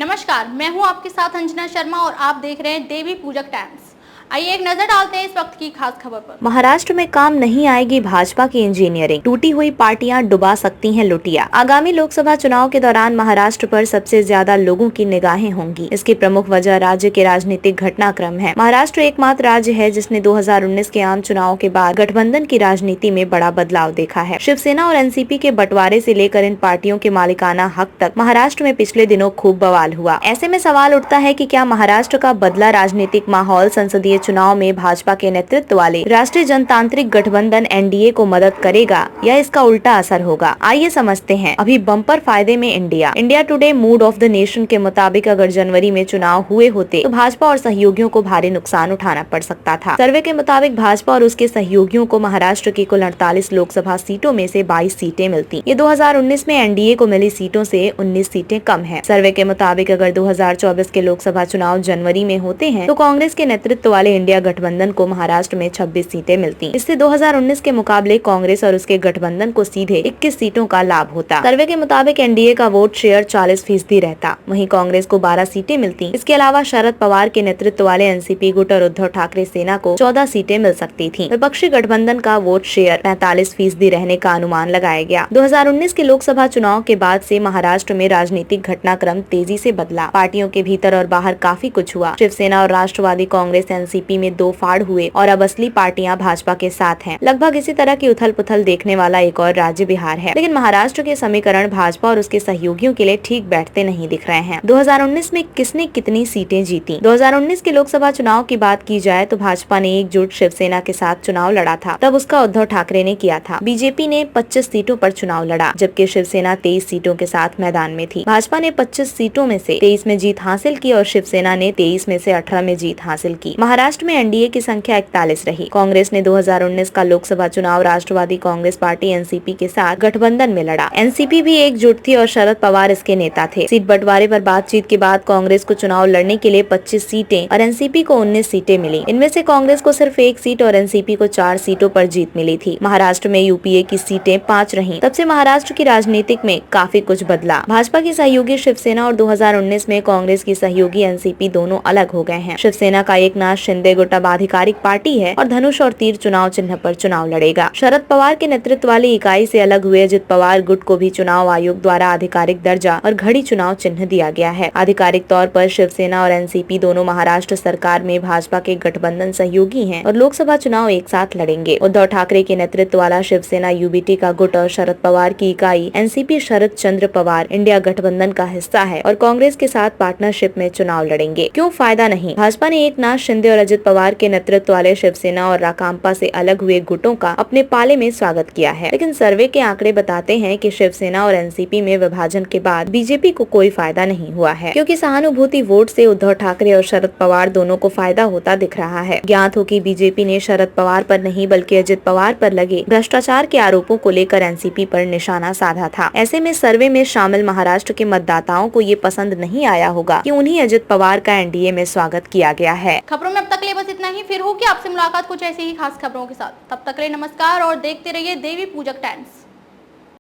नमस्कार, मैं हूं आपके साथ अंजना शर्मा और आप देख रहे हैं देवी पूजक टाइम्स। आइए एक नजर डालते हैं इस वक्त की खास खबर पर। महाराष्ट्र में काम नहीं आएगी भाजपा की इंजीनियरिंग, टूटी हुई पार्टियां डुबा सकती हैं लुटिया। आगामी लोकसभा चुनाव के दौरान महाराष्ट्र पर सबसे ज्यादा लोगों की निगाहें होंगी। इसकी प्रमुख वजह राज्य के राजनीतिक घटनाक्रम है। महाराष्ट्र एकमात्र राज्य है जिसने 2019 के आम चुनाव के बाद गठबंधन की राजनीति में बड़ा बदलाव देखा है। शिवसेना और एनसीपी के बंटवारे से लेकर इन पार्टियों के मालिकाना हक तक महाराष्ट्र में पिछले दिनों खूब बवाल हुआ। ऐसे में सवाल उठता है कि क्या महाराष्ट्र का बदला राजनीतिक माहौल संसदीय चुनाव में भाजपा के नेतृत्व वाले राष्ट्रीय जनतांत्रिक गठबंधन एनडीए को मदद करेगा या इसका उल्टा असर होगा। आइए समझते हैं। अभी बम्पर फायदे में India today mood off the nation के मुताबिक अगर जनवरी में चुनाव हुए होते तो भाजपा और सहयोगियों को भारी नुकसान उठाना पड़ सकता था। सर्वे के मुताबिक भाजपा और उसके सहयोगियों को महाराष्ट्र की कुल 48 लोकसभा सीटों में से 22 सीटें मिलती। ये 2019 में एनडीए को मिली सीटों से 19 सीटें कम है। सर्वे के मुताबिक अगर 2024 के लोकसभा चुनाव जनवरी में होते हैं तो कांग्रेस के नेतृत्व वाले इंडिया गठबंधन को महाराष्ट्र में 26 सीटें मिलती। इससे 2019 के मुकाबले कांग्रेस और उसके गठबंधन को सीधे 21 सीटों का लाभ होता। सर्वे के मुताबिक एनडीए का वोट शेयर 40% रहता, वहीं कांग्रेस को 12 सीटें मिलती। इसके अलावा शरद पवार के नेतृत्व वाले एनसीपी गुट और उद्धव ठाकरे सेना को 14 सीटें मिल सकती थी। विपक्षी गठबंधन का वोट शेयर 45% रहने का अनुमान लगाया गया। 2019 के लोकसभा चुनाव के बाद से महाराष्ट्र में राजनीतिक घटनाक्रम तेजी से बदला। पार्टियों के भीतर और बाहर काफी कुछ हुआ। शिवसेना और राष्ट्रवादी कांग्रेस एनसीपी में दो फाड़ हुए और अब असली पार्टियां भाजपा के साथ हैं। लगभग इसी तरह की उथल पुथल देखने वाला एक और राज्य बिहार है, लेकिन महाराष्ट्र के समीकरण भाजपा और उसके सहयोगियों के लिए ठीक बैठते नहीं दिख रहे हैं। 2019 में किसने कितनी सीटें जीती? 2019 के लोकसभा चुनाव की बात की जाए तो भाजपा ने एकजुट शिवसेना के साथ चुनाव लड़ा था, तब उसका उद्धव ठाकरे ने किया था। बीजेपी ने 25 सीटों पर चुनाव लड़ा, जबकि शिवसेना 23 सीटों के साथ मैदान में थी। भाजपा ने 25 सीटों में से 23 में जीत हासिल की और शिवसेना ने 23 में से 18 में जीत हासिल की। महाराष्ट्र में एनडीए की संख्या 41 रही। कांग्रेस ने 2019 का लोकसभा चुनाव राष्ट्रवादी कांग्रेस पार्टी एनसीपी के साथ गठबंधन में लड़ा। एनसीपी भी एकजुट थी और शरद पवार इसके नेता थे। सीट बंटवारे पर बातचीत के बाद कांग्रेस को चुनाव लड़ने के लिए 25 सीटें और एनसीपी को 19 सीटें मिली। इनमें से कांग्रेस को सिर्फ 1 सीट और एनसीपी को 4 सीटों पर जीत मिली थी। महाराष्ट्र में यूपीए की सीटें 5 रहीं। तब से महाराष्ट्र की राजनीतिक में काफी कुछ बदला। भाजपा की सहयोगी शिवसेना और 2019 में कांग्रेस की सहयोगी एनसीपी दोनों अलग हो गए हैं। शिवसेना का एकनाथ शिंदे गुट अब आधिकारिक पार्टी है और धनुष और तीर चुनाव चिन्ह पर चुनाव लड़ेगा। शरद पवार के नेतृत्व वाली इकाई से अलग हुए अजित पवार गुट को भी चुनाव आयोग द्वारा आधिकारिक दर्जा और घड़ी चुनाव चिन्ह दिया गया है। आधिकारिक तौर पर शिवसेना और एनसीपी दोनों महाराष्ट्र सरकार में भाजपा के गठबंधन सहयोगी हैं और लोकसभा चुनाव एक साथ लड़ेंगे। उद्धव ठाकरे के नेतृत्व वाला शिवसेना यूबीटी का गुट और शरद पवार की इकाई एनसीपी शरद चंद्र पवार इंडिया गठबंधन का हिस्सा है और कांग्रेस के साथ पार्टनरशिप में चुनाव लड़ेंगे। क्यों फायदा नहीं? भाजपा ने एकनाथ शिंदे और अजित पवार के नेतृत्व वाले शिवसेना और राकांपा से अलग हुए गुटों का अपने पाले में स्वागत किया है, लेकिन सर्वे के आंकड़े बताते हैं कि शिवसेना और एनसीपी में विभाजन के बाद बीजेपी को कोई फायदा नहीं हुआ है, क्योंकि सहानुभूति वोट से उद्धव ठाकरे और शरद पवार दोनों को फायदा होता दिख रहा है। ज्ञात हो कि बीजेपी ने शरद पवार पर नहीं बल्कि अजित पवार पर लगे भ्रष्टाचार के आरोपों को लेकर एनसीपी पर निशाना साधा था। ऐसे में सर्वे में शामिल महाराष्ट्र के मतदाताओं को ये पसंद नहीं आया होगा कि उन्हीं अजित पवार का एनडीए में स्वागत किया गया है। खबरों में अब तक के लिए बस इतना ही। फिर होगी आपसे मुलाकात कुछ ऐसी ही खास खबरों के साथ। तब तक के लिए नमस्कार और देखते रहिए देवी पूजक टाइम्स।